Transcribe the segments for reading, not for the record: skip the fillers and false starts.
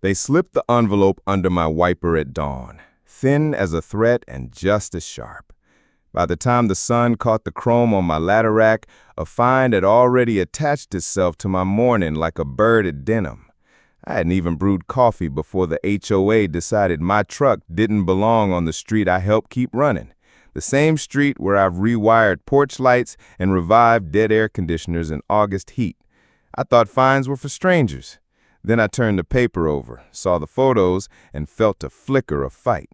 They slipped the envelope under my wiper at dawn, thin as a thread and just as sharp. By the time the sun caught the chrome on my ladder rack, a find had already attached itself to my morning like a bird at denim. I hadn't even brewed coffee before the HOA decided my truck didn't belong on the street I helped keep running, the same street where I've rewired porch lights and revived dead air conditioners in August heat. I thought fines were for strangers. Then I turned the paper over, saw the photos, and felt a flicker of fight.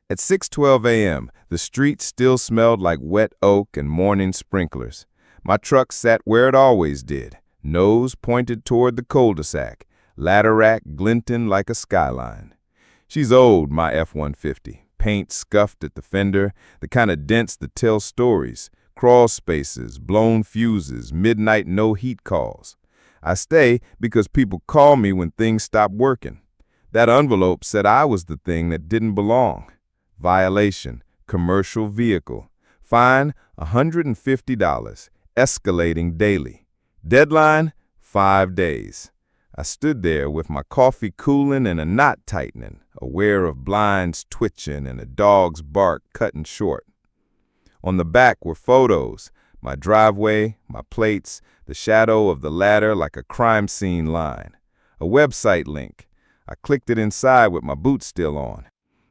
At 6:12 a.m., the street still smelled like wet oak and morning sprinklers. My truck sat where it always did, nose pointed toward the cul-de-sac, ladder rack glinting like a skyline. She's old, my F-150, paint scuffed at the fender, the kind of dents that tell stories, crawl spaces, blown fuses, midnight no-heat calls. I stay because people call me when things stop working. That envelope said I was the thing that didn't belong. Violation, commercial vehicle. Fine, $150, escalating daily. Deadline, 5 days. I stood there with my coffee cooling and a knot tightening, aware of blinds twitching and a dog's bark cutting short. On the back were photos, my driveway, my plates, the shadow of the ladder like a crime scene line. A website link. I clicked it inside with my boots still on.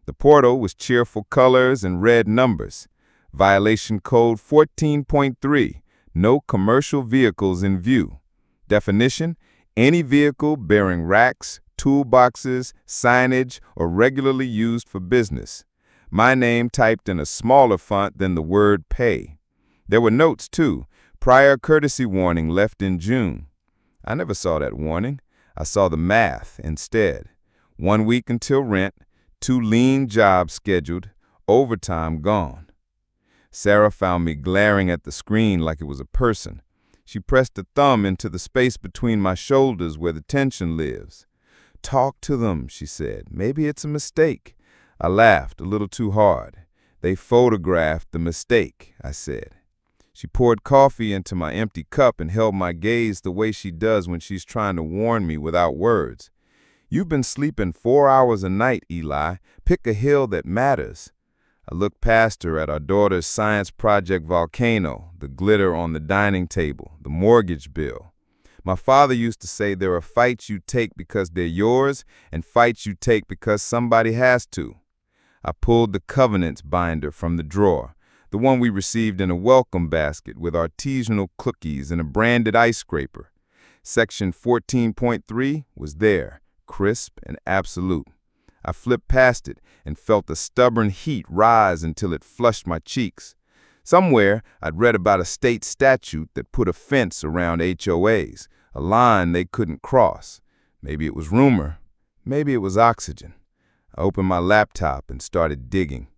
The portal was cheerful colors and red numbers. Violation code 14.3, no commercial vehicles in view. Definition, any vehicle bearing racks, toolboxes, signage, or regularly used for business. My name typed in a smaller font than the word pay. There were notes, too. Prior courtesy warning left in June. I never saw that warning. I saw the math instead. 1 week until rent, 2 lean jobs scheduled, overtime gone. Sarah found me glaring at the screen like it was a person. She pressed a thumb into the space between my shoulders where the tension lives. "Talk to them," she said. "Maybe it's a mistake." I laughed a little too hard. "They photographed the mistake," I said. She poured coffee into my empty cup and held my gaze the way she does when she's trying to warn me without words. "You've been sleeping 4 hours a night, Eli. Pick a hill that matters." I looked past her at our daughter's science project volcano, the glitter on the dining table, the mortgage bill. My father used to say there are fights you take because they're yours and fights you take because somebody has to. I pulled the covenants binder from the drawer, the one we received in a welcome basket with artisanal cookies and a branded ice scraper. Section 14.3 was there, crisp and absolute. I flipped past it and felt a stubborn heat rise until it flushed my cheeks. Somewhere, I'd read about a state statute that put a fence around HOAs, a line they couldn't cross. Maybe it was rumor. Maybe it was oxygen. I opened my laptop and started digging.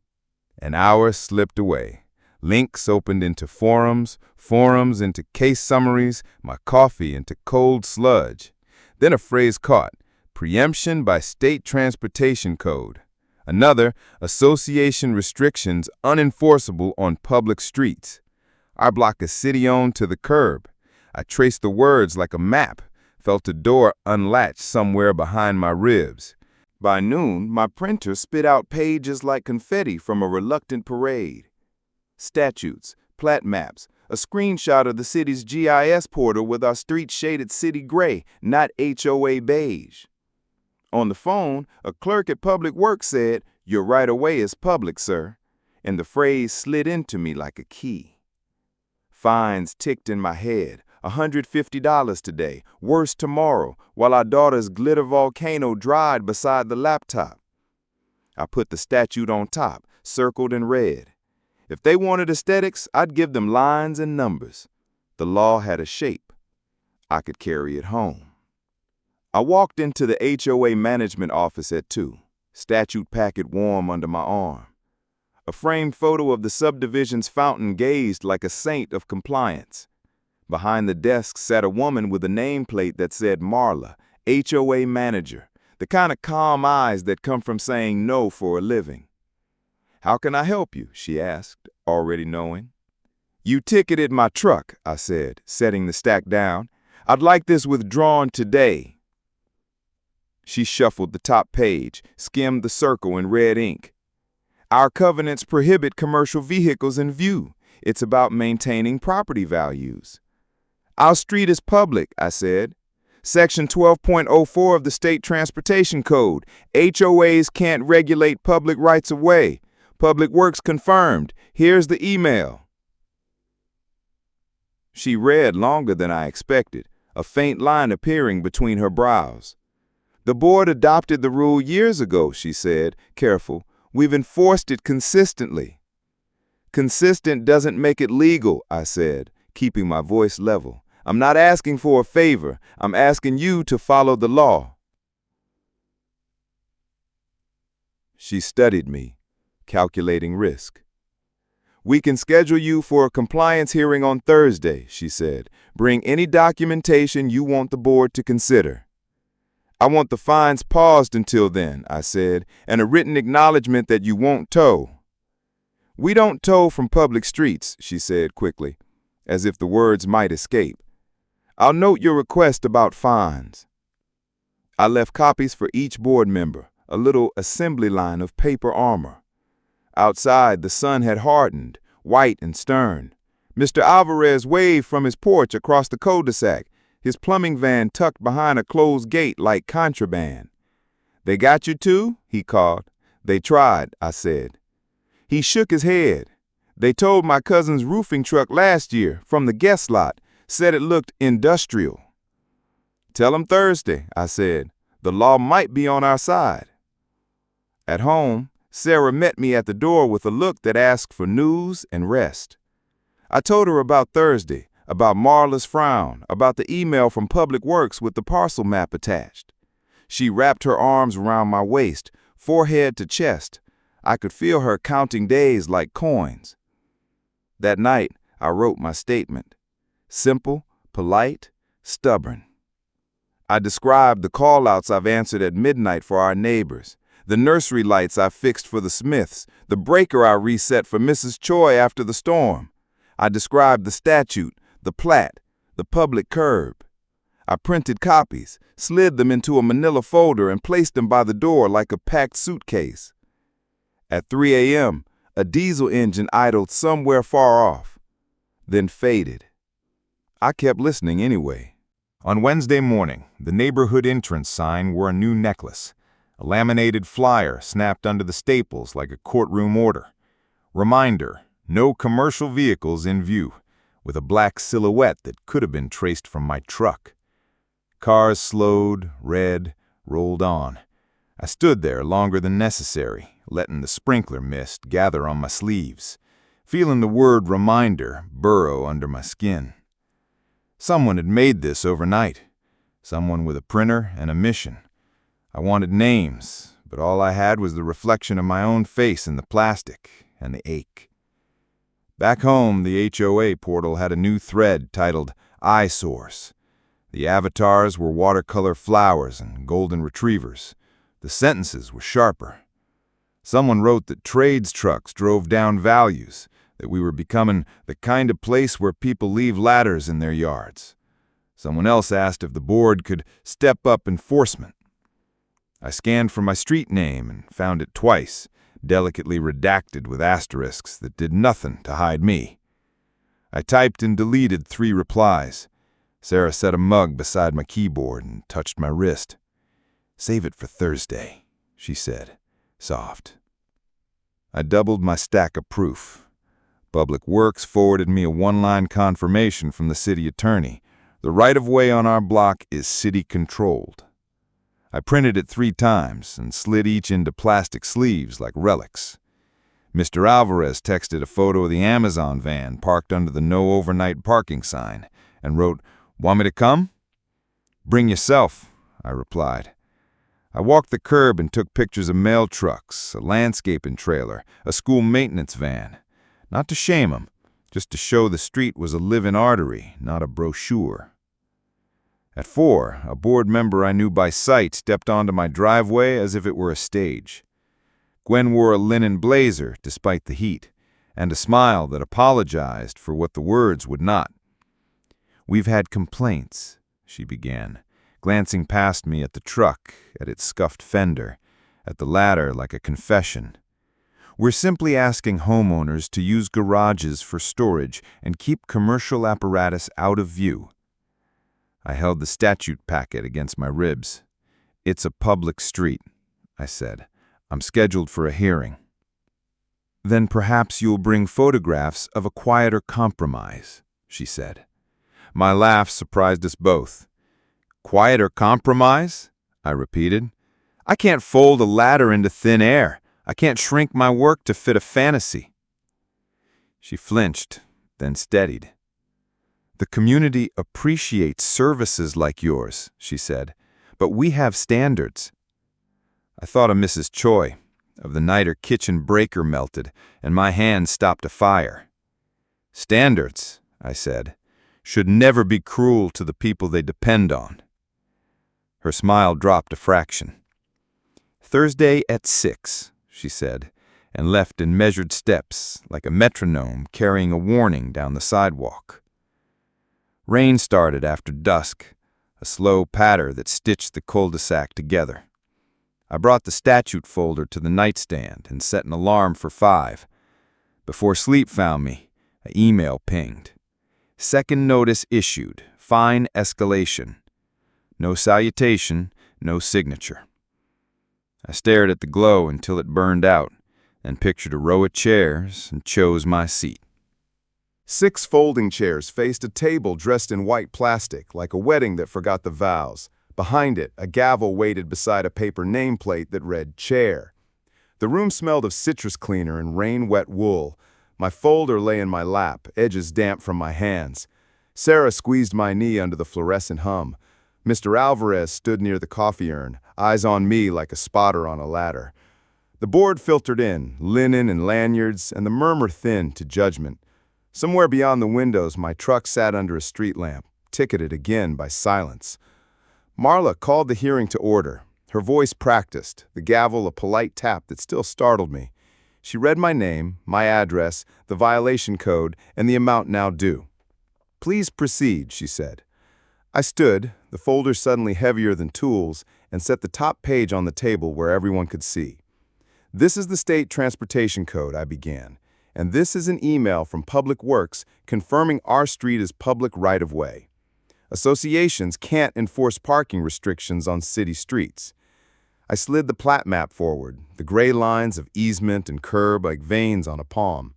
An hour slipped away. Links opened into forums, forums into case summaries, my coffee into cold sludge. Then a phrase caught. Preemption by state transportation code. Another, association restrictions unenforceable on public streets. Our block is city-owned to the curb. I traced the words like a map, felt a door unlatched somewhere behind my ribs. By noon, my printer spit out pages like confetti from a reluctant parade. Statutes, plat maps, a screenshot of the city's GIS portal with our streets shaded city gray, not HOA beige. On the phone, a clerk at Public Works said, "Your right-of-way is public, sir," and the phrase slid into me like a key. Fines ticked in my head, $150 today, worse tomorrow, while our daughter's glitter volcano dried beside the laptop. I put the statute on top, circled in red. If they wanted aesthetics, I'd give them lines and numbers. The law had a shape. I could carry it home. I walked into the HOA management office at 2, statute packet warm under my arm. A framed photo of the subdivision's fountain gazed like a saint of compliance. Behind the desk sat a woman with a nameplate that said Marla, HOA manager, the kind of calm eyes that come from saying no for a living. "How can I help you?" she asked, already knowing. "You ticketed my truck," I said, setting the stack down. "I'd like this withdrawn today." She shuffled the top page, skimmed the circle in red ink. Our covenants prohibit commercial vehicles in view. It's about maintaining property values. Our street is public, I said. Section 12.04 of the State Transportation Code. HOAs can't regulate public rights of way. Public Works confirmed. Here's the email. She read longer than I expected, a faint line appearing between her brows. The board adopted the rule years ago, she said, careful. We've enforced it consistently. Consistent doesn't make it legal, I said, keeping my voice level. I'm not asking for a favor. I'm asking you to follow the law. She studied me, calculating risk. We can schedule you for a compliance hearing on Thursday, she said. Bring any documentation you want the board to consider. I want the fines paused until then, I said, and a written acknowledgement that you won't tow. We don't tow from public streets, she said quickly, as if the words might escape. I'll note your request about fines. I left copies for each board member, a little assembly line of paper armor. Outside, the sun had hardened, white and stern. Mr. Alvarez waved from his porch across the cul-de-sac, his plumbing van tucked behind a closed gate like contraband. They got you too? He called. They tried, I said. He shook his head. They towed my cousin's roofing truck last year from the guest lot, said it looked industrial. Tell him Thursday, I said. The law might be on our side. At home, Sarah met me at the door with a look that asked for news and rest. I told her about Thursday, about Marla's frown, about the email from Public Works with the parcel map attached. She wrapped her arms around my waist, forehead to chest. I could feel her counting days like coins. That night, I wrote my statement. Simple, polite, stubborn. I described the call-outs I've answered at midnight for our neighbors, the nursery lights I fixed for the Smiths, the breaker I reset for Mrs. Choi after the storm. I described the statute, the plat, the public curb. I printed copies, slid them into a manila folder, and placed them by the door like a packed suitcase. At 3 a.m., a diesel engine idled somewhere far off, then faded. I kept listening anyway. On Wednesday morning, the neighborhood entrance sign wore a new necklace, a laminated flyer snapped under the staples like a courtroom order. Reminder, no commercial vehicles in view, with a black silhouette that could have been traced from my truck. Cars slowed, read, rolled on. I stood there longer than necessary, letting the sprinkler mist gather on my sleeves, feeling the word reminder burrow under my skin. Someone had made this overnight, someone with a printer and a mission. I wanted names, but all I had was the reflection of my own face in the plastic and the ache. Back home, the HOA portal had a new thread titled iSource. The avatars were watercolor flowers and golden retrievers. The sentences were sharper. Someone wrote that trades trucks drove down values, that we were becoming the kind of place where people leave ladders in their yards. Someone else asked if the board could step up enforcement. I scanned for my street name and found it twice, delicately redacted with asterisks that did nothing to hide me. I typed and deleted 3 replies. Sarah set a mug beside my keyboard and touched my wrist. "Save it for Thursday," she said, soft. I doubled my stack of proof. Public Works forwarded me a 1-line confirmation from the city attorney. The right-of-way on our block is city-controlled. I printed it 3 times and slid each into plastic sleeves like relics. Mr. Alvarez texted a photo of the Amazon van parked under the no overnight parking sign and wrote, "Want me to come?" "Bring yourself," I replied. I walked the curb and took pictures of mail trucks, a landscaping trailer, a school maintenance van. Not to shame them, just to show the street was a living artery, not a brochure. At 4, a board member I knew by sight stepped onto my driveway as if it were a stage. Gwen wore a linen blazer despite the heat, and a smile that apologized for what the words would not. "We've had complaints," she began. glancing past me at the truck, at its scuffed fender, at the ladder like a confession. We're simply asking homeowners to use garages for storage and keep commercial apparatus out of view. I held the statute packet against my ribs. It's a public street, I said. I'm scheduled for a hearing. Then perhaps you'll bring photographs of a quieter compromise, she said. My laugh surprised us both. Quieter compromise? I repeated. I can't fold a ladder into thin air. I can't shrink my work to fit a fantasy. She flinched, then steadied. The community appreciates services like yours, she said, but we have standards. I thought of Mrs. Choi, of the night her kitchen breaker melted, and my hand stopped a fire. Standards, I said, should never be cruel to the people they depend on. Her smile dropped a fraction. Thursday at 6, she said, and left in measured steps, like a metronome carrying a warning down the sidewalk. Rain started after dusk, a slow patter that stitched the cul-de-sac together. I brought the statute folder to the nightstand and set an alarm for 5. Before sleep found me, an email pinged. Second notice issued, fine escalation. No salutation, no signature. I stared at the glow until it burned out, and pictured a row of chairs and chose my seat. 6 folding chairs faced a table dressed in white plastic, like a wedding that forgot the vows. Behind it, a gavel waited beside a paper nameplate that read chair. The room smelled of citrus cleaner and rain-wet wool. My folder lay in my lap, edges damp from my hands. Sarah squeezed my knee under the fluorescent hum. Mr. Alvarez stood near the coffee urn, eyes on me like a spotter on a ladder. The board filtered in, linen and lanyards, and the murmur thinned to judgment. Somewhere beyond the windows, my truck sat under a street lamp, ticketed again by silence. Marla called the hearing to order, her voice practiced, the gavel a polite tap that still startled me. She read my name, my address, the violation code, and the amount now due. Please proceed, she said. I stood, the folder suddenly heavier than tools, and set the top page on the table where everyone could see. This is the state transportation code, I began, and this is an email from Public Works confirming our street is public right-of-way. Associations can't enforce parking restrictions on city streets. I slid the plat map forward, the gray lines of easement and curb like veins on a palm.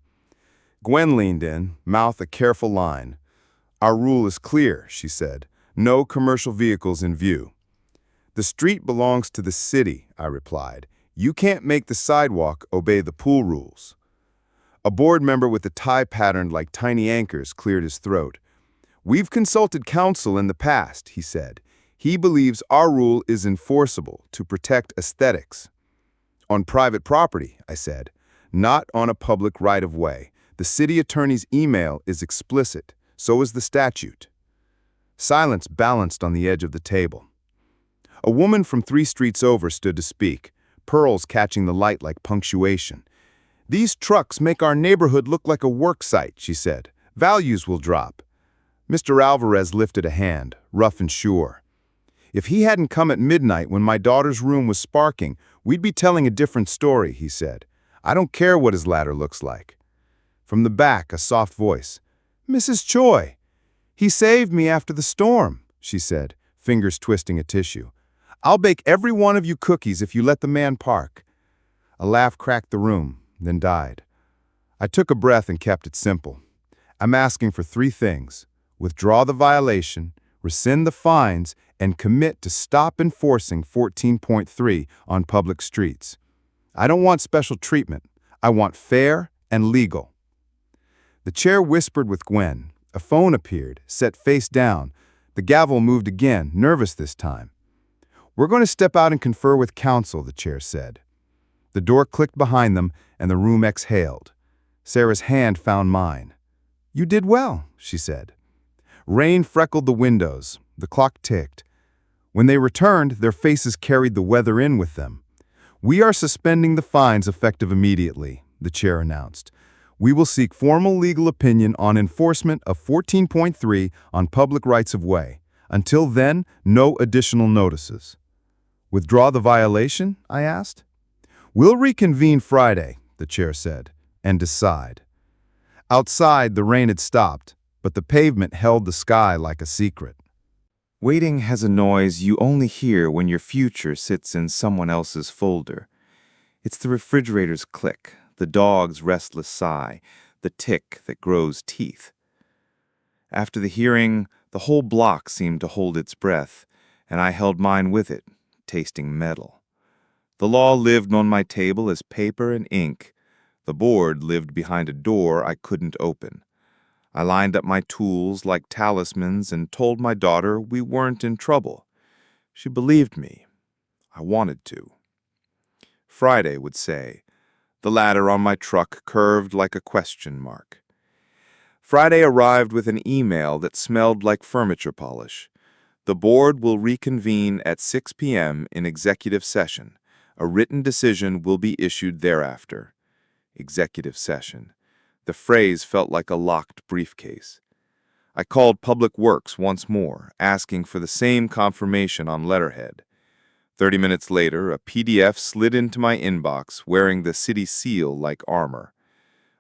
Gwen leaned in, mouth a careful line. Our rule is clear, she said. No commercial vehicles in view. The street belongs to the city, I replied. You can't make the sidewalk obey the pool rules. A board member with a tie patterned like tiny anchors cleared his throat. We've consulted counsel in the past, he said. He believes our rule is enforceable to protect aesthetics. On private property, I said, not on a public right-of-way. The city attorney's email is explicit. So is the statute. Silence balanced on the edge of the table. A woman from 3 streets over stood to speak, pearls catching the light like punctuation. These trucks make our neighborhood look like a work site, she said. Values will drop. Mr. Alvarez lifted a hand, rough and sure. If he hadn't come at midnight when my daughter's room was sparking, we'd be telling a different story, he said. I don't care what his ladder looks like. From the back, a soft voice. Mrs. Choi. He saved me after the storm, she said, fingers twisting a tissue. I'll bake every one of you cookies if you let the man park. A laugh cracked the room, then died. I took a breath and kept it simple. I'm asking for 3 things. Withdraw the violation, rescind the fines, and commit to stop enforcing 14.3 on public streets. I don't want special treatment. I want fair and legal. The chair whispered with Gwen. A phone appeared, set face down. The gavel moved again, nervous this time. We're going to step out and confer with counsel, the chair said. The door clicked behind them, and the room exhaled. Sarah's hand found mine. You did well, she said. Rain freckled the windows. The clock ticked. When they returned, their faces carried the weather in with them. We are suspending the fines effective immediately, the chair announced. We will seek formal legal opinion on enforcement of 14.3 on public rights of way. Until then, no additional notices. Withdraw the violation? I asked. We'll reconvene Friday, the chair said, and decide. Outside, the rain had stopped, but the pavement held the sky like a secret. Waiting has a noise you only hear when your future sits in someone else's folder. It's the refrigerator's click, the dog's restless sigh, the tick that grows teeth. After the hearing, the whole block seemed to hold its breath, and I held mine with it, tasting metal. The law lived on my table as paper and ink. The board lived behind a door I couldn't open. I lined up my tools like talismans and told my daughter we weren't in trouble. She believed me. I wanted to. Friday would say. The ladder on my truck curved like a question mark. Friday arrived with an email that smelled like furniture polish. The board will reconvene at 6 p.m. in executive session. A written decision will be issued thereafter. Executive session. The phrase felt like a locked briefcase. I called Public Works once more, asking for the same confirmation on letterhead. 30 minutes later, a PDF slid into my inbox wearing the city seal like armor.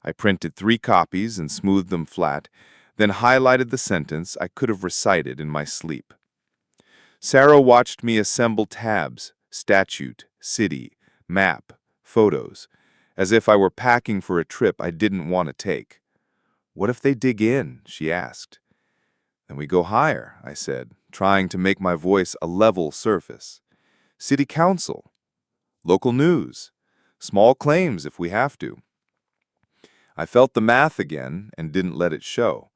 I printed 3 copies and smoothed them flat, then highlighted the sentence I could have recited in my sleep. Sarah watched me assemble tabs, statute, city, map, photos, as if I were packing for a trip I didn't want to take. What if they dig in? She asked. Then we go higher, I said, trying to make my voice a level surface. City council, local news, small claims if we have to. I felt the math again and didn't let it show.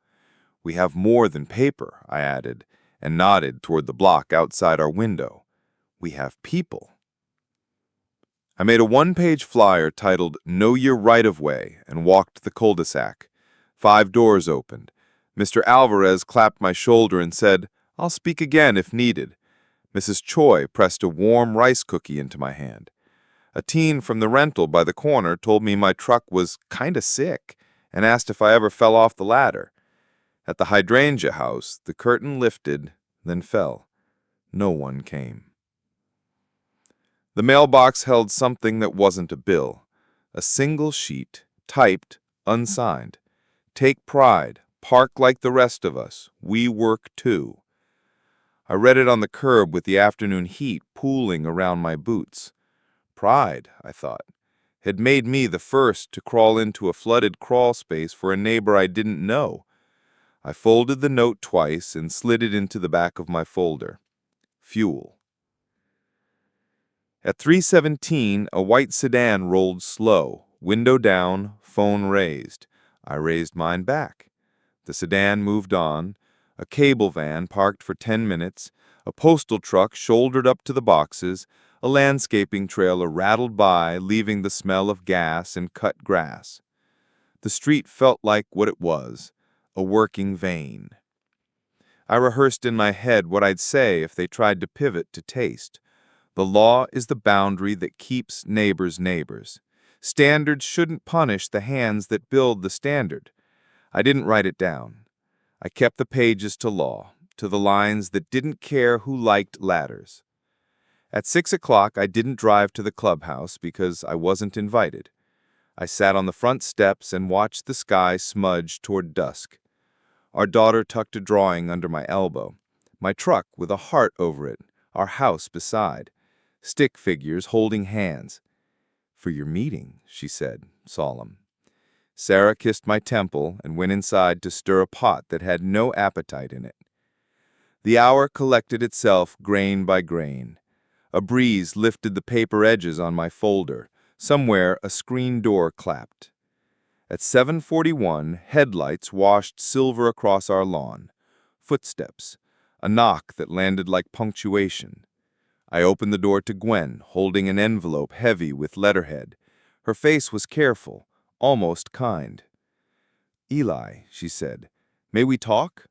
We have more than paper, I added, and nodded toward the block outside our window. We have people. I made a 1-page flyer titled Know Your Right-of-Way and walked the cul-de-sac. 5 doors opened. Mr. Alvarez clapped my shoulder and said, I'll speak again if needed. Mrs. Choi pressed a warm rice cookie into my hand. A teen from the rental by the corner told me my truck was kinda sick and asked if I ever fell off the ladder. At the hydrangea house, the curtain lifted, then fell. No one came. The mailbox held something that wasn't a bill. A single sheet, typed, unsigned. Take pride. Park like the rest of us. We work too. I read it on the curb with the afternoon heat pooling around my boots. Pride, I thought, had made me the first to crawl into a flooded crawl space for a neighbor I didn't know. I folded the note twice and slid it into the back of my folder. Fuel. At 3:17, a white sedan rolled slow, window down, phone raised. I raised mine back. The sedan moved on. A cable van parked for 10 minutes. A postal truck shouldered up to the boxes. A landscaping trailer rattled by, leaving the smell of gas and cut grass. The street felt like what it was, a working vein. I rehearsed in my head what I'd say if they tried to pivot to taste. The law is the boundary that keeps neighbors neighbors. Standards shouldn't punish the hands that build the standard. I didn't write it down. I kept the pages to law, to the lines that didn't care who liked ladders. At 6 o'clock, I didn't drive to the clubhouse because I wasn't invited. I sat on the front steps and watched the sky smudge toward dusk. Our daughter tucked a drawing under my elbow, my truck with a heart over it, our house beside, stick figures holding hands. For your meeting, she said, solemn. Sarah kissed my temple and went inside to stir a pot that had no appetite in it. The hour collected itself grain by grain. A breeze lifted the paper edges on my folder. Somewhere a screen door clapped. At 7:41, headlights washed silver across our lawn. Footsteps. A knock that landed like punctuation. I opened the door to Gwen, holding an envelope heavy with letterhead. Her face was careful, almost kind. Eli, she said, may we talk?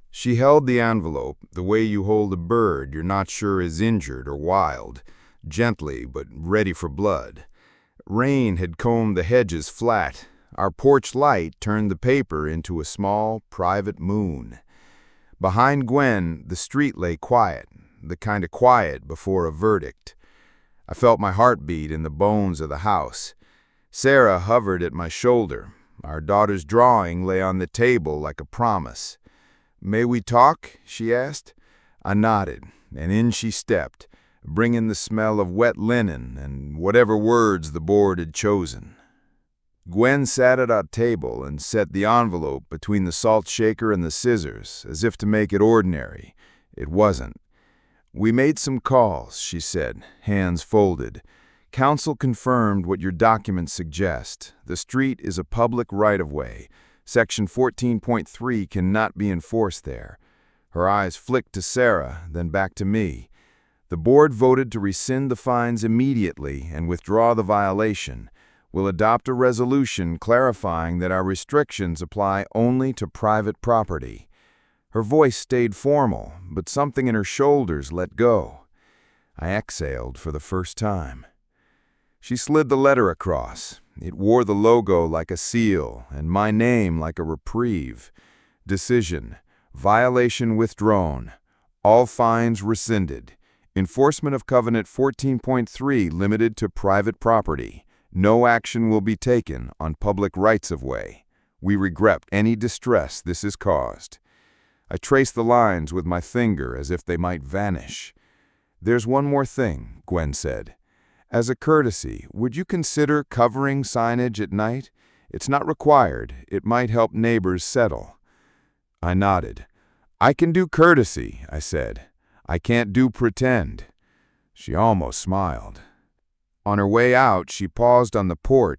She held the envelope the way you hold a bird you're not sure is injured or wild, gently but ready for blood. Rain had combed the hedges flat. Our porch light turned the paper into a small, private moon. Behind Gwen, the street lay quiet, the kind of quiet before a verdict. I felt my heartbeat in the bones of the house. Sarah hovered at my shoulder. Our daughter's drawing lay on the table like a promise. "May we talk?" she asked. I nodded, and in she stepped, bringing the smell of wet linen and whatever words the board had chosen. Gwen sat at our table and set the envelope between the salt shaker and the scissors, as if to make it ordinary. It wasn't. "We made some calls," she said, hands folded. "Council confirmed what your documents suggest. The street is a public right-of-way. Section 14.3 cannot be enforced there." Her eyes flicked to Sarah, then back to me. "The board voted to rescind the fines immediately and withdraw the violation. We'll adopt a resolution clarifying that our restrictions apply only to private property." Her voice stayed formal, but something in her shoulders let go. I exhaled for the first time. She slid the letter across. It wore the logo like a seal, and my name like a reprieve. Decision. Violation withdrawn. All fines rescinded. Enforcement of Covenant 14.3 limited to private property. No action will be taken on public rights-of-way. We regret any distress this has caused. I traced the lines with my finger as if they might vanish. "There's one more thing," Gwen said. "As a courtesy, would you consider covering signage at night? It's not required. It might help neighbors settle." I nodded. "I can do courtesy," I said. "I can't do pretend." She almost smiled. On her way out, she paused on the porch